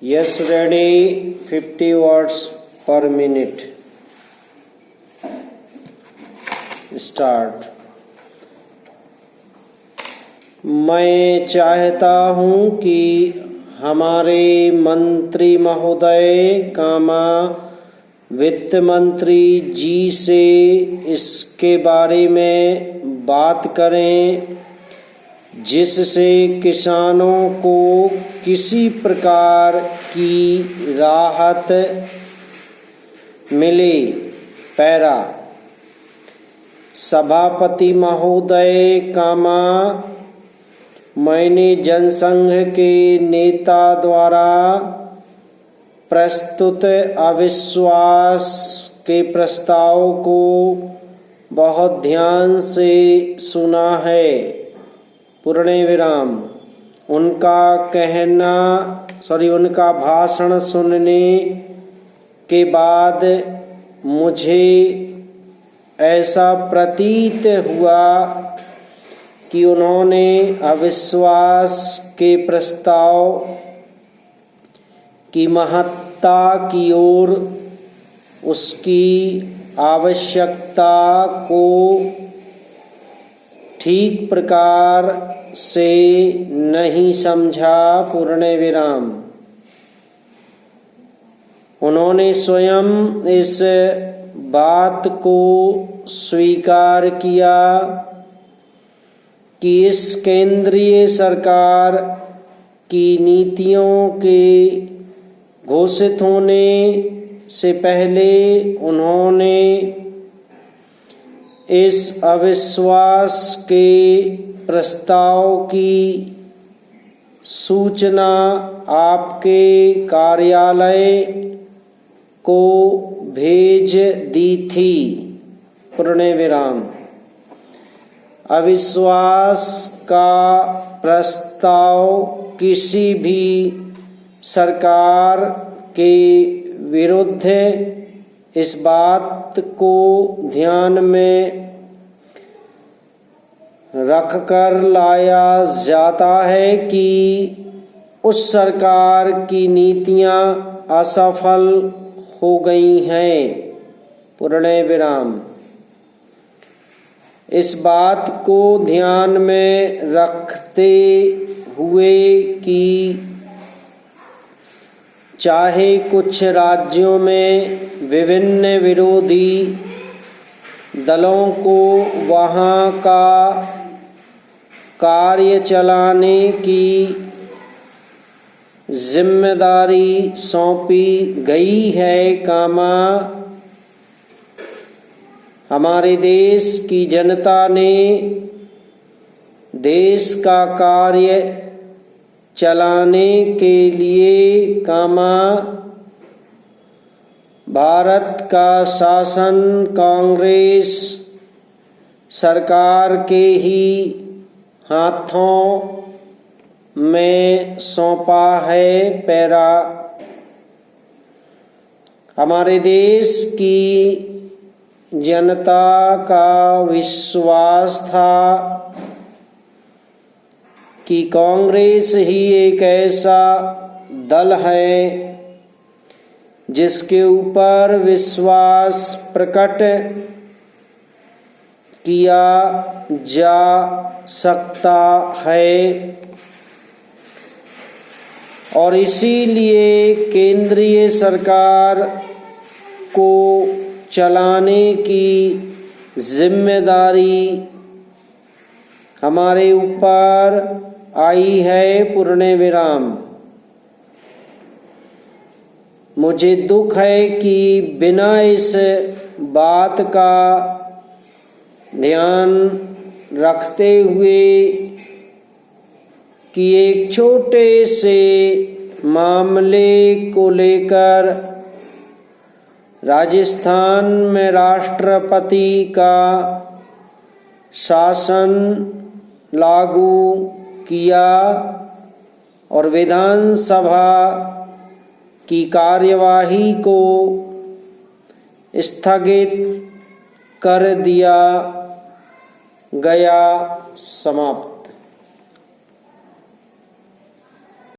Yes, ready. 50 words per minute. Start. मैं चाहता हूँ कि हमारे मंत्री महोदय कामा वित्त मंत्री जी से इसके बारे में बात करें जिससे किसानों को किसी प्रकार की राहत मिले। पैरा। सभापति महोदय कामा मैंने जनसंघ के नेता द्वारा प्रस्तुत अविश्वास के प्रस्ताव को बहुत ध्यान से सुना है। पूर्ण विराम। उनका भाषण सुनने के बाद मुझे ऐसा प्रतीत हुआ कि उन्होंने अविश्वास के प्रस्ताव की महत्ता की ओर उसकी आवश्यकता को ठीक प्रकार से नहीं समझा। पूर्ण विराम। उन्होंने स्वयं इस बात को स्वीकार किया कि इस केंद्रीय सरकार की नीतियों के घोषित होने से पहले उन्होंने इस अविश्वास के प्रस्ताव की सूचना आपके कार्यालय को भेज दी थी। पूर्ण विराम। अविश्वास का प्रस्ताव किसी भी सरकार के विरुद्ध इस बात को ध्यान में रखकर लाया जाता है कि उस सरकार की नीतियां असफल हो गई हैं। पूर्ण विराम। इस बात को ध्यान में रखते हुए कि चाहे कुछ राज्यों में विभिन्न विरोधी दलों को वहाँ का कार्य चलाने की जिम्मेदारी सौंपी गई है कामा हमारे देश की जनता ने देश का कार्य चलाने के लिए कामा भारत का शासन कांग्रेस सरकार के ही हाथों में सौंपा है। पैरा। हमारे देश की जनता का विश्वास था कि कांग्रेस ही एक ऐसा दल है जिसके ऊपर विश्वास प्रकट किया जा सकता है और इसीलिए केंद्रीय सरकार को चलाने की जिम्मेदारी हमारे ऊपर आई है। पूर्ण विराम। मुझे दुख है कि बिना इस बात का ध्यान रखते हुए कि एक छोटे से मामले को लेकर राजस्थान में राष्ट्रपति का शासन लागू किया और विधानसभा की कार्यवाही को स्थगित कर दिया गया। समाप्त।